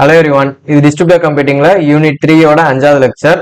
Hello everyone, இது distributor கம்ப்யூட்டிங்ல unit 3 ஓட 5வது லெக்சர்.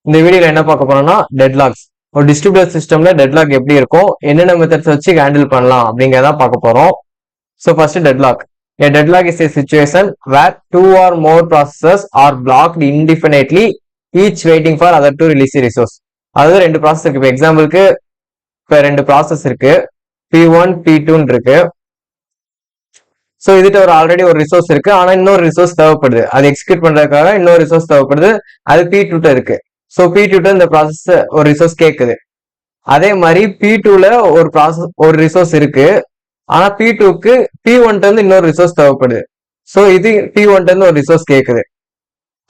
இந்த வீடியோல என்ன பார்க்க போறோம்னா டெட்லாக்ஸ். ஒரு டிஸ்ட்ரிபியூட்டர் சிஸ்டம்ல டெட்லாக் எப்படி இருக்கும், என்னென்ன மெத்தட்ஸ் வச்சு ஹேண்டில் பண்ணலாம் அப்படிங்கறத பார்க்க போறோம். So first deadlock. A deadlock is a situation where two or more processes are blocked indefinitely, each waiting for other to release a resource. அதாவது ரெண்டு ப்ராசஸ் இருக்கு. இப்போ எக்ஸாம்பிளுக்கு இப்போ ரெண்டு ப்ராசஸ் இருக்கு, P1 P2 இருக்கு. ஸோ இதுட்ட ஒரு ஆல்ரெடி ஒரு ரிசோர்ஸ் இருக்கு, ஆனா இன்னொரு ரிசோர்ஸ் தேவைப்படுது, அது எக்ஸிக்யூட் பண்றதுக்காக இன்னொரு ரிசோர்ஸ் தேவைப்படுது, அது P2 இருக்கு. ஸோ P2 இந்த ப்ராசஸ் ஒரு ரிசோர்ஸ் கேட்குது. அதே மாதிரி P2ல ஒரு ப்ராசஸ் ஒரு ரிசோர்ஸ் இருக்கு, ஆனா P2க்கு P1 இருந்து இன்னொரு ரிசோர்ஸ் தேவைப்படுது. ஸோ இது P1 இருந்து ஒரு ரிசோர்ஸ் கேட்குது.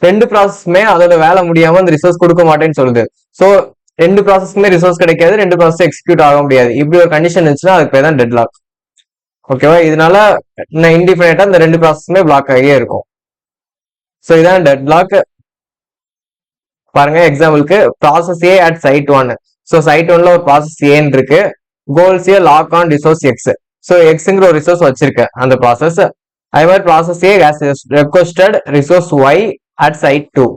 ரெண்டு ப்ராசஸ்மே அதோட வேலை முடியாம அந்த ரிசோர்ஸ் கொடுக்க மாட்டேன்னு சொல்லுது. ஸோ ரெண்டு ப்ராசஸ்க்குமே ரிசோர்ஸ் கிடைக்காது, ரெண்டு ப்ராசஸ் எக்ஸிக்யூட் ஆக முடியாது. இப்படி ஒரு கண்டிஷன் இருந்துச்சுன்னா அதுக்கு பேர் தான் டெட்லாக். ஓகேவா? இதனால இன்டிஃபைனைட்டா இந்த ரெண்டு ப்ராசஸுமே பிளாக் ஆகியே இருக்கும். ஸோ இதான் டெட்லாக். பாருங்க எக்ஸாம்பிளுக்கு process A at site 1. So site 1ல ஒரு ப்ராசஸ் ஏன்னு இருக்கு, கோல்ஸ் a lock on resource X. So எக்ஸ்ங்கிற ஒரு ரிசோர்ஸ் வச்சிருக்க அந்த ப்ராசஸ். அதே மாதிரி process A has requested resource Y at site 2.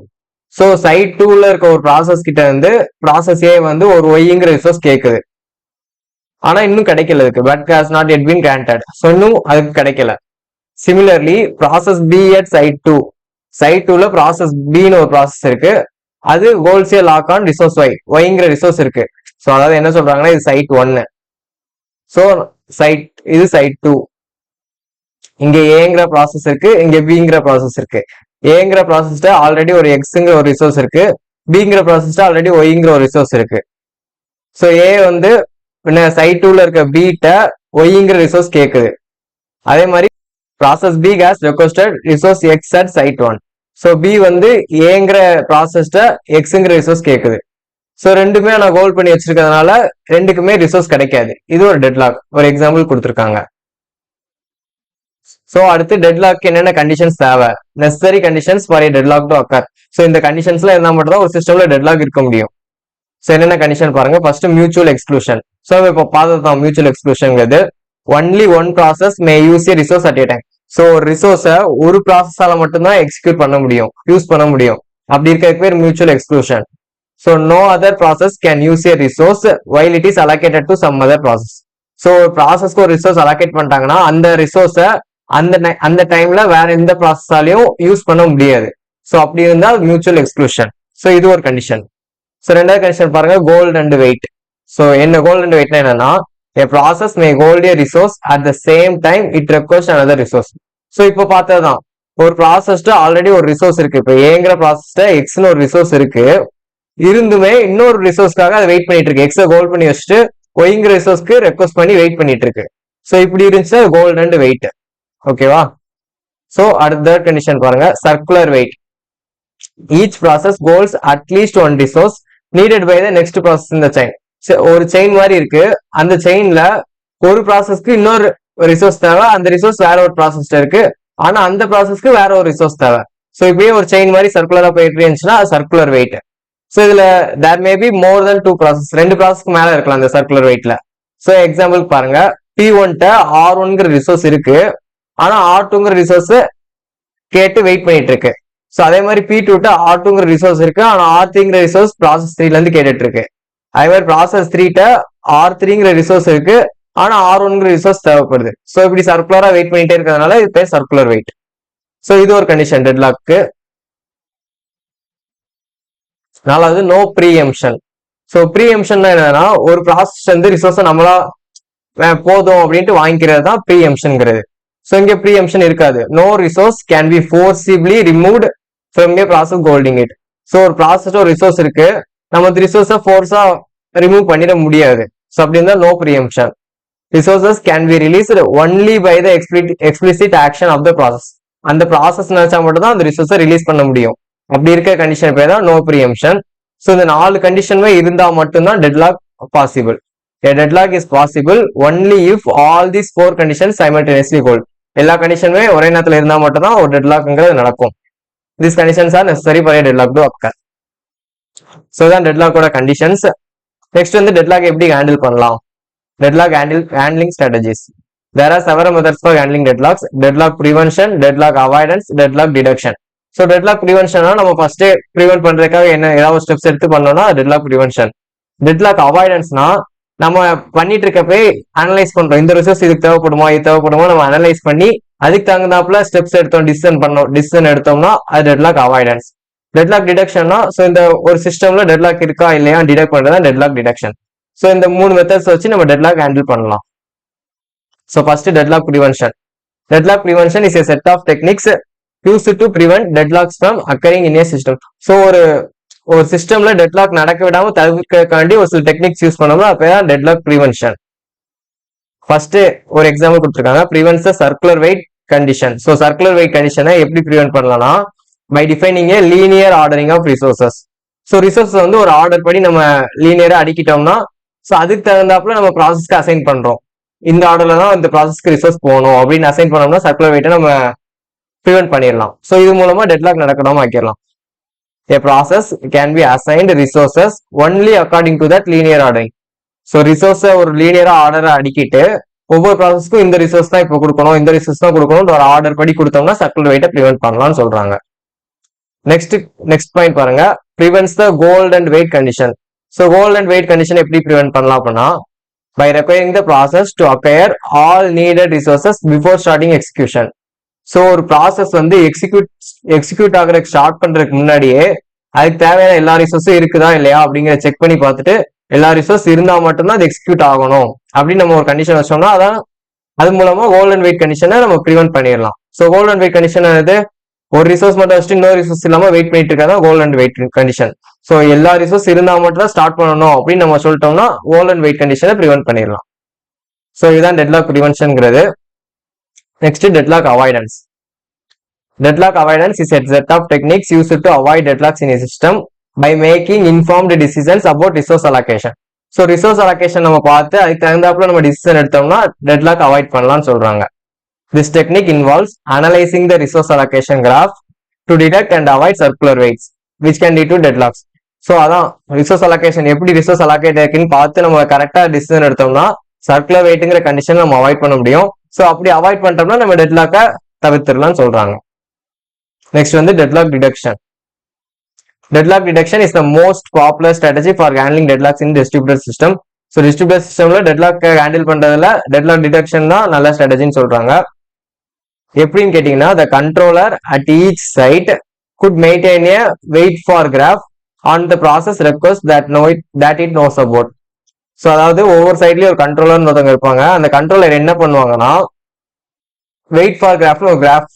So site 2ல இருக்க ஒரு ப்ராசஸ் கிட்ட இருந்து ப்ராசஸ் ஏ வந்து ஒரு ஒய்ங்கிற ரிசோர்ஸ் கேட்குது, ஆனா இன்னும் கிடைக்கல இருக்கு. But has not yet been granted. So இன்னும் அதுக்கு கிடைக்கல. Similarly process B at site 2. Site 2ல ப்ராசஸ் பின்னு ஒரு ப்ராசஸ் இருக்கு, அது கோல்ஸ் ஏ லாக் ஆன் ரிசோர்ஸ் ஒய்ங்கிற ரிசோர்ஸ் இருக்கு. ஸோ அதாவது என்ன சொல்றாங்கன்னா இது சைட் 1. ஸோ இது சைட் 2. இங்க ஏங்கிற ப்ராசஸ் இருக்கு, இங்க பிங்கிற ப்ராசஸ் இருக்கு. ஏங்கிற ப்ராசஸ்ட ஆல்ரெடி ஒரு எக்ஸ்ங்கிற ஒரு ரிசோர்ஸ் இருக்கு, பிங்கிற ப்ராசஸ்ட ஆல்ரெடி ஒய்ங்கிற ஒரு ரிசோர்ஸ் இருக்கு. ஸோ ஏ வந்து சைட் 2ல இருக்க பீட்ட ஒய்ங்கிற ரிசோர்ஸ் கேட்குது. அதே மாதிரி process B has requested resource X at site 1. So B வந்து ஏங்கிற ப்ராசஸ்ட எக்ஸ்ங்கிற ரிசோர்ஸ் கேட்குது. ஸோ ரெண்டுமே நான் கோல் பண்ணி வச்சிருக்கிறதுனால ரெண்டுக்குமே ரிசோர்ஸ் கிடைக்காது. இது ஒரு டெட்லாக். ஒரு எக்ஸாம்பிள் கொடுத்துருக்காங்க. ஸோ அடுத்து டெட்லாக் என்னென்ன கண்டிஷன்ஸ் தேவை, necessary conditions for A deadlock to occur. So இந்த கண்டிஷன்ஸ்ல இருந்தால் மட்டும் தான் ஒரு சிஸ்டம்ல டெட்லாக் இருக்க முடியும். ஸோ என்னென்ன கண்டிஷன் பாருங்க. First mutual exclusion. ஸோ இப்போ பார்த்ததுதான் மியூச்சுவல் எக்ஸ்க்ளூஷன்ங்கிறது. Only one process may use a resource at a time. So ஒரு ரிசோர்ஸை ஒரு ப்ராசஸால மட்டும்தான் எக்ஸிக்யூட் பண்ண முடியும், யூஸ் பண்ண முடியும். அப்படி இருக்கிறதுக்கு பேர் mutual exclusion. So no other process can use a resource while it is allocated to some other process. So ஒரு ப்ராசஸ்க்கு ஒரு ரிசோர்ஸ் அலோகேட் பண்ணிட்டாங்கன்னா அந்த ரிசோர்ஸை அந்த டைம்ல வேற எந்த ப்ராசஸாலையும் யூஸ் பண்ண முடியாது. ஸோ அப்படி இருந்தால் மியூச்சுவல் எக்ஸ்க்ளூஷன். ஸோ இது ஒரு கண்டிஷன். ஸோ ரெண்டாவது கண்டிஷன் பாருங்க, கோல்ட் அண்ட் வெயிட். ஸோ என்ன கோல்ட் அண்ட் வெயிட்னா என்னன்னா, a process may hold a resource at the same time it requires another resource. So இப்போ பார்த்ததுதான், ஒரு ப்ராசஸ்ட ஆல்ரெடி ஒரு ரிசோர்ஸ் இருக்கு. இப்போ ஏங்கிற ப்ராசஸ்ட எக்ஸ்னு ஒரு ரிசோர்ஸ் இருக்கு, இருந்துமே இன்னொரு ரிசோர்ஸ்க்காக அதை வெயிட் பண்ணிட்டு இருக்கு. எக்ஸை கோல்ட் பண்ணி வச்சுட்டு ஒய்ங்கிற ரிசோர்ஸ்க்கு ரெக்வஸ்ட் பண்ணி வெயிட் பண்ணிட்டு இருக்கு. ஸோ இப்படி இருந்துச்சுன்னா கோல்ட் அண்ட் வெயிட். ஓகேவா? ஸோ அடுத்த தேர்ட் கண்டிஷன் பாருங்க, சர்க்குலர் வெயிட். ஈச் ப்ராசஸ் கோல்ஸ் at least one resource needed by the next process இந்த செயின். ஒரு செயின் மாதிரி இருக்கு, அந்த செயின்ல ஒரு ப்ராசஸ்க்கு இன்னொரு ரிசோர்ஸ் தேவை, அந்த ரிசோர்ஸ் வேற ஒரு ப்ராசஸ்ல இருக்கு, ஆனா அந்த ப்ராசஸ்க்கு வேற ஒரு ரிசோர்ஸ் தேவை. ஸோ இப்படியே ஒரு செயின் மாதிரி சர்க்குலரா போயிட்டு இருந்துச்சுன்னா சர்க்குலர் வெயிட். ஸோ இதுல தேர் may be more then 2 process, ரெண்டு ப்ராசஸ்க்கு மேல இருக்கலாம் அந்த சர்க்குலர் வெயிட்ல. ஸோ எக்ஸாம்பிள் பாருங்க, P1 R1ங்கிற ரிசோர்ஸ் இருக்கு, ஆனா R2ங்கிற ரிசோர்ஸ் கேட்டு வெயிட் பண்ணிட்டு இருக்கு. ஸோ அதே மாதிரி P2 R2ங்கிற ரிசோர்ஸ் இருக்கு, ஆனா R3ங்கிற ரிசோர்ஸ் ப்ராசஸ் 3ல இருந்து கேட்டுட்டு இருக்கு. அதே மாதிரி ப்ராசஸ் 3 R3ங்கிற ரிசோர்ஸ் இருக்கு, ஆனா R1ங்கிற ரிசோர்ஸ் தேவைப்படுது. ஸோ இப்படி சர்க்குலரா வெயிட் பண்ணிட்டே இருக்கிறதுனால இது பேர் சர்க்குலர் வெயிட். ஸோ இது ஒரு கண்டிஷன் டெட்லாக்கு. நாலாவது நோ ப்ரீஎம்ஷன். ஸோ ப்ரீஎம்ஷன் என்னன்னா, ஒரு ப்ராசஸ் வந்து ரிசோர்ஸை நம்மளா போதும் அப்படின்ட்டு வாங்கிக்கிறது தான் ப்ரீஎம்ஷன்ங்கிறது. ஸோ இங்க ப்ரீஎம்ஷன் இருக்காது. No resource can be forcibly removed from a process holding it. So ஒரு ப்ராசஸ் ஒரு ரிசோர்ஸ் இருக்கு, நம்ம அந்த ரிசோர்ஸை ஃபோர்ஸா ரிமூவ் பண்ணிட முடியாது. ஸோ அப்படி இருந்தா no preemption. Resources can be released only by the explicit action of the process. அந்த ப்ராசஸ் நினைச்சா மட்டும் தான் அந்த ரிசோர்ஸை ரிலீஸ் பண்ண முடியும். அப்படி இருக்க கண்டிஷன் பேர் தான் நோ ப்ரீஎம்ஷன். ஸோ இந்த 4 கண்டிஷனுமே இருந்தா மட்டும்தான் deadlock possible. A deadlock is possible only if all these 4 conditions simultaneously hold. எல்லா கண்டிஷனுமே ஒரே நேரத்தில் இருந்தா மட்டும் தான் ஒரு டெட்லாக்ங்கிறது நடக்கும். These conditions are necessary for a deadlock to occur. So தான் டெட்லாக்கோட கண்டிஷன்ஸ். நெக்ஸ்ட் வந்து டெட்லாக் எப்படி ஹேண்டில் பண்ணலாம், deadlock handling strategies. There are several methods for handling deadlocks: deadlock prevention, deadlock avoidance, deadlock deduction. So deadlock ப்ரிவென்ஷனா நம்ம ஃபர்ஸ்டே prevent பண்றதுக்காக என்ன ஏதாவது ஸ்டெப்ஸ் எடுத்து பண்ணோம்னா டெட்லாக் ப்ரிவென்ஷன். டெட்லாக் அவாய்டன்ஸ்னா நம்ம பண்ணிட்டு இருக்கப்பே அனலைஸ் பண்றோம், இந்த ரிசோர்ஸ் இதுக்கு தேவைப்படுமா இது தேவைப்படுமா நம்ம அனலைஸ் பண்ணி அதுக்கு தகுந்தாப்புல ஸ்டெப்ஸ் எடுத்தோம், டிசிஷன் எடுத்தோம்னா அது டெட்லாக் அவாய்டன்ஸ். டெட்லாக் டிடக்ஷன்னா ஸோ இந்த ஒரு சிஸ்டம்ல டெட்லாக் இருக்கா இல்லையா டிடெக்ட் பண்றதா டெட்லாக் டிடக்ஷன். ஸோ இந்த 3 மெத்தட்ஸ் வச்சு நம்ம டெட்லாக் ஹேண்டில் பண்ணலாம். So first deadlock prevention. Deadlock prevention is a set of techniques used to prevent deadlocks from occurring in a system. So ஒரு சிஸ்டம்ல டெட்லாக் நடக்க விடாம தவிர்க்கக்காண்டி ஒரு சில டெக்னிக்ஸ் யூஸ் பண்ணோம்னா அப்பதான் டெட்லாக் ப்ரிவென்ஷன். ஃபர்ஸ்ட் ஒரு எக்ஸாம்பிள் கொடுத்துருக்காங்க, prevents the circular wait condition. So circular wait கண்டிஷனை எப்படி ப்ரிவென்ட் பண்ணலாம்னா by defining a linear ordering of resources. So resource வந்து ஒரு ஆர்டர் படி நம்ம லீனியரா அடிக்கிட்டோம்னா ஸோ அதுக்கு தகுந்தாப்புல நம்ம ப்ராசஸ்க்கு அசைன் பண்றோம், இந்த ஆர்டர்ல தான் இந்த ப்ராசஸ்க்கு ரிசோர்ஸ் போகணும் அப்படின்னு அசைன் பண்ணோம்னா சர்க்குலர் வெயிட்டை நம்ம ப்ரிவென்ட் பண்ணிடலாம். ஸோ இது மூலமா டெட்லாக் நடக்காம ஆக்கிடலாம். A process can be assigned resources only according to that linear ordering. So ரிசோர்ஸை ஒரு லீனியரா ஆர்டரை அடிக்கிட்டு ஒவ்வொரு ப்ராசஸ்க்கும் இந்த ரிசோர்ஸ் தான் இப்போ கொடுக்கணும், இந்த ரிசோர்ஸ் தான் கொடுக்கணும் ஒரு ஆர்டர் படி கொடுத்தோம்னா சர்க்குலர் வெயிட்டை ப்ரிவென்ட் பண்ணலாம்னு சொல்றாங்க. நெக்ஸ்ட் பாயிண்ட் பாருங்க, prevents the hold and wait condition. So hold and wait condition எப்படி ப்ரிவென்ட் பண்ணலாம் அப்படின்னா by requiring the process to acquire all needed resources before starting execution. So ஒரு ப்ராசஸ் வந்து எக்ஸிக்யூட் ஆகிறதுக்கு ஸ்டார்ட் பண்றதுக்கு முன்னாடியே அதுக்கு தேவையான எல்லா ரிசோர்ஸும் இருக்குதா இல்லையா அப்படிங்கிற செக் பண்ணி பார்த்துட்டு எல்லா ரிசோர்ஸ் இருந்தா மட்டும்தான் அது எக்ஸிக்யூட் ஆகணும் அப்படின்னு நம்ம ஒரு கண்டிஷன் வச்சோம்னா அதான் அது மூலமா கோல்ட் அண்ட் வெயிட் கண்டிஷனை நம்ம ப்ரிவென்ட் பண்ணிடலாம். So hold and wait condition இது ஒரு ரிசோர்ஸ் மட்டும் வச்சுட்டு இன்னொரு ரிசோர்ஸ் இல்லாம வெயிட் பண்ணிட்டு இருக்காதான் hold and wait condition. So எல்லா ரிசோர்ஸ் இருந்தா மட்டும் தான் ஸ்டார்ட் பண்ணணும் அப்படின்னு நம்ம சொல்லிட்டோம்னா கோல்ட் அண்ட் வெயிட் கண்டிஷனை ப்ரிவென்ட் பண்ணிடலாம். ஸோ இதுதான் டெட்லாக் ப்ரிவென்ஷன்ங்கிறது. Next deadlock avoidance. Deadlock avoidance is a set of techniques used to avoid deadlocks in a system by making informed decisions about resource allocation. So resource allocation நம்ம பார்த்து அதுக்கு தகுந்தாப்புல நம்ம decision எடுத்தோம்னா deadlock avoid பண்ணலாம்னு சொல்றாங்க. This technique involves analyzing the resource allocation graph to detect and avoid circular weights which can lead to deadlocks. So அதான் resource allocation எப்படி ரிசோர்ஸ் அலோகேட் இருக்குன்னு பார்த்து நம்ம கரெக்டா டிசிஷன் எடுத்தோம்னா சர்க்குலர் வெயிட்டுங்கிற கண்டிஷன் நம்ம அவாய்ட் பண்ண முடியும். ஸோ அப்படி அவாய்ட் பண்ணிட்டோம்னா நம்ம டெட்லாக்கை தவிர்த்துடலாம்னு சொல்றாங்க. நெக்ஸ்ட் வந்து deadlock detection. Deadlock detection is the most popular strategy for handling deadlocks in distributed system. So distributed சிஸ்டம்ல டெட்லாக் ஹேண்டில் பண்றதுல டெட்லாக் டிடக்ஷன் தான் நல்ல ஸ்ட்ராட்டஜின்னு சொல்றாங்க. எப்படின்னு கேட்டீங்கன்னா the controller at each site could maintain a wait for graph on the process request that it knows about. So அதாவது ஒவ்வொரு சைட்லயும் ஒரு கண்ட்ரோலர்னு ஒருத்தவங்க இருப்பாங்க. அந்த கண்ட்ரோலர் என்ன பண்ணுவாங்கன்னா வெயிட் ஃபார் கிராஃப்னு ஒரு கிராஃப்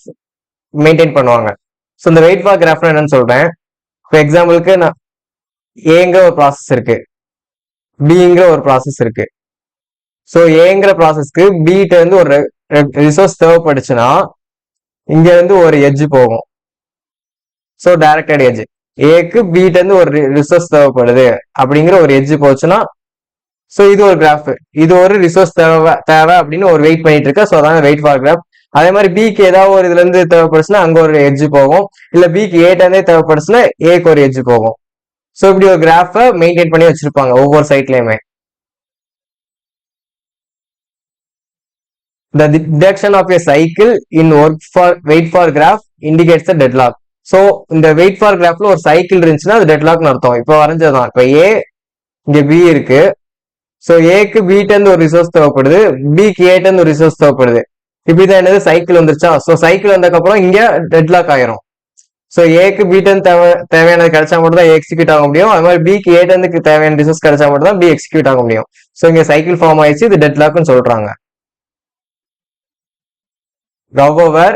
மெயின்டைன் பண்ணுவாங்க. ஸோ இந்த வெயிட் ஃபார் கிராஃப் என்னன்னு சொல்றேன். இப்போ எக்ஸாம்பிளுக்கு நான் ஏங்கிற ஒரு ப்ராசஸ் இருக்கு, பிங்கிற ஒரு ப்ராசஸ் இருக்கு. ஸோ ஏங்கிற ப்ராசஸ்க்கு பிகிட்ட இருந்து ஒரு ரிசோர்ஸ் தேவைப்படுச்சுன்னா இங்க இருந்து ஒரு எட்ஜ் போகும். ஸோ டைரக்டட் எட்ஜ் ஏக்கு பிகிட்ட இருந்து ஒரு ரிசோர்ஸ் தேவைப்படுது அப்படிங்கிற ஒரு எட்ஜ் போச்சுன்னா ஸோ இது ஒரு கிராஃப், இது ஒரு ரிசோர்ஸ் தேவை அப்படின்னு ஒரு வெயிட் பண்ணிட்டு இருக்க. ஸோ அதான் வெயிட் ஃபார் கிராஃப். அதே மாதிரி பிக்கு ஏதாவது ஒரு இதுல இருந்து தேவைப்படுச்சுன்னா அங்க ஒரு எட்ஜ் போகும், இல்ல பிக்கு ஏட்டே தேவைப்படுச்சுன்னா ஏக்கு ஒரு எட்ஜ் போகும். ஸோ இப்படி ஒரு கிராஃபை மெயின்டைன் பண்ணி வச்சிருப்பாங்க ஒவ்வொரு சைட்லயுமே. The deduction of a cycle in wait for graph indicates the deadlock. So இந்த வெயிட் ஃபார் கிராஃப்ல ஒரு சைக்கிள் இருந்துச்சுன்னா அது டெட்லாக்னு அர்த்தம். இப்போ வரைஞ்சதான் இப்போ ஏ இங்க பி இருக்கு. ஸோ ஏக்கு பிட்ட இருந்து ஒரு ரிசோர்ஸ் தேவைப்படுது, பிக்கு ஏட்ட இருந்து ஒரு ரிசோர்ஸ் தேவைப்படுது. இப்படிதான் என்னது சைக்கிள் வந்துருச்சா. ஸோ சைக்கிள் வந்ததுக்கப்புறம் இங்க டெட்லாக் ஆயிரும். ஸோ ஏக்கு பிட்ட இருந்து தேவையானது கிடைச்சா மட்டும் தான் எக்ஸிக்யூட் ஆக முடியும். அது மாதிரி பிக்கு ஏட்ட இருந்து தேவையான ரிசோர்ஸ் கிடைச்சா மட்டும் தான் பி எக்ஸிக்யூட் ஆக முடியும். ஸோ இங்க சைக்கிள் ஃபார்ம் ஆயிடுச்சு, இது டெட்லாக்னு சொல்றாங்க. However,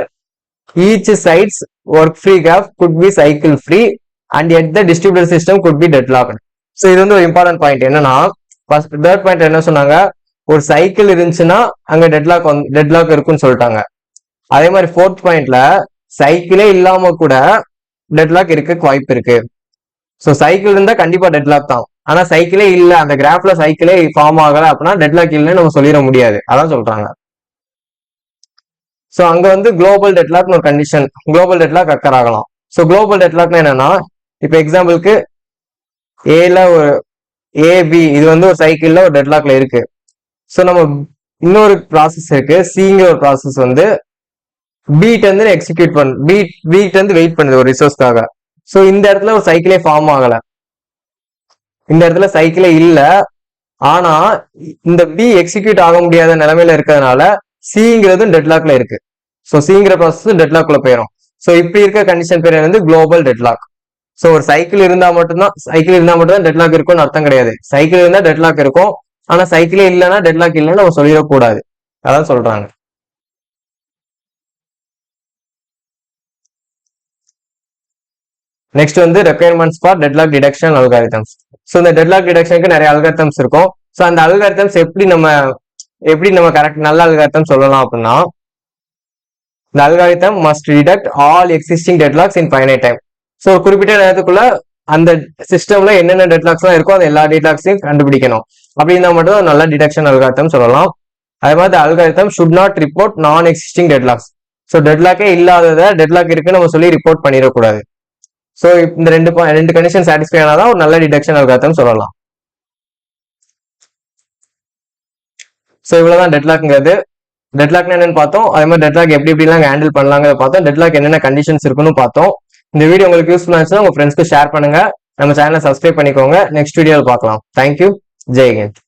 each side's work-free graph could be cycle-free and yet the distributed system could be deadlocked. So இது வந்து ஒரு இம்பார்ட்டன்ட் பாயிண்ட். என்னன்னா தேர்ட் பாயிண்ட் என்ன சொன்னாங்க, ஒரு சைக்கிள் இருந்துச்சுன்னா அங்க டெட்லாக் இருக்குன்னு சொல்லிட்டாங்க. அதே மாதிரி ஃபோர்த் பாயிண்ட்ல சைக்கிளே இல்லாம கூட டெட்லாக் இருக்க வாய்ப்பு இருக்கு. ஸோ சைக்கிள் இருந்தா கண்டிப்பா டெட்லாக் தான். ஆனா சைக்கிளே இல்ல, அந்த கிராஃப்ல சைக்கிளே ஃபார்ம் ஆகல அப்படின்னா டெட்லாக் இல்லைன்னு நம்ம சொல்லிட முடியாது. அதான் சொல்றாங்க. ஸோ அங்க வந்து குளோபல் டெட்லாக்னு ஒரு கண்டிஷன், குளோபல் டெட்லாக் அக்கர் ஆகலாம். ஸோ குளோபல் டெட்லாக்னா என்னன்னா இப்போ எக்ஸாம்பிளுக்கு ஏல ஒரு ஏபி இது வந்து ஒரு சைக்கிள்ல ஒரு டெட்லாக்ல இருக்கு. ஸோ நம்ம இன்னொரு ப்ராசஸ் இருக்கு, சிங்கிற ஒரு ப்ராசஸ் வந்து பீட் வந்து எக்ஸிக்யூட் பீட் வந்து வெயிட் பண்ணுது ஒரு ரிசோர்ஸ்க்காக. ஸோ இந்த இடத்துல ஒரு சைக்கிளே ஃபார்ம் ஆகல, இந்த இடத்துல சைக்கிளே இல்ல. ஆனா இந்த பி எக்ஸிக்யூட் ஆக முடியாத நிலைமையில இருக்கிறதுனால சிங்கிறது டெட்லாக்ல இருக்கு. ஸோ சிங்கிற ப்ராசஸ் டெட்லாக்ல போயிடும். ஸோ இப்படி இருக்க கண்டிஷன் பேர் வந்து குளோபல் டெட்லாக். ஸோ ஒரு சைக்கிள் இருந்தா மட்டும்தான் டெட்லாக் இருக்கும்னு அர்த்தம் கிடையாது. சைக்கிள் இருந்தா டெட்லாக் இருக்கும், ஆனா சைக்கிளே இல்லைன்னா டெட்லாக் இல்லைன்னு நம்ம சொல்லிடக்கூடாது. அதான் சொல்றாங்க. நெக்ஸ்ட் வந்து requirements for deadlock detection algorithms. So இந்த டெட்லாக் டிடெக்ஷனுக்கு நிறைய அல்காரிதம்ஸ் இருக்கும். ஸோ அந்த அல்காரிதம்ஸ் எப்படி நம்ம கரெக்ட் நல்ல அல்காரிதம் சொல்லலாம் அப்படின்னா, the algorithm must detect all existing deadlocks in finite time. So ஒரு குறிப்பிட்ட நேரத்துக்குள்ள அந்த சிஸ்டம்ல என்னென்ன டெட்லாக்ஸ்லாம் இருக்கோ அந்த எல்லா டெட்லாக்ஸையும் கண்டுபிடிக்கணும். அப்படின்னா மட்டும் நல்ல டிடெக்ஷன் அல்காரிதம் சொல்லலாம். அதே மாதிரி algorithm should not report non existing deadlocks. So டெட்லாக்கே இல்லாததை டெட்லாக் இருக்குன்னு நம்ம சொல்லி ரிப்போர்ட் பண்ணிடக்கூடாது. ஸோ இந்த ரெண்டு கண்டிஷன் சாட்டிஸ்ஃபை ஆனாதான் ஒரு நல்ல டிடெக்ஷன் அல்காரிதம் சொல்லலாம். ஸோ இவ்வளவுதான் டெட்லாக்ங்கிறது. டெட்லாக்னா என்னன்னு பார்த்தோம். அதே மாதிரி டெட்லாக் எப்படிலாம் ஹேண்டில் பண்ணலாங்கிறத பார்த்தோம். டெட்லாக் என்னென்ன கண்டிஷன்ஸ் இருக்குன்னு பார்த்தோம். இந்த வீடியோ உங்களுக்கு யூஸ்ஃபுல்லா இருந்துச்சுன்னா உங்க ஃப்ரெண்ட்ஸ்க்கு ஷேர் பண்ணுங்க. நம்ம சேனலை சப்ஸ்கிரைப் பண்ணிக்கோங்க. நெக்ஸ்ட் வீடியோவில் பார்க்கலாம். தேங்க்யூ. ஜெய் ஹிந்த்.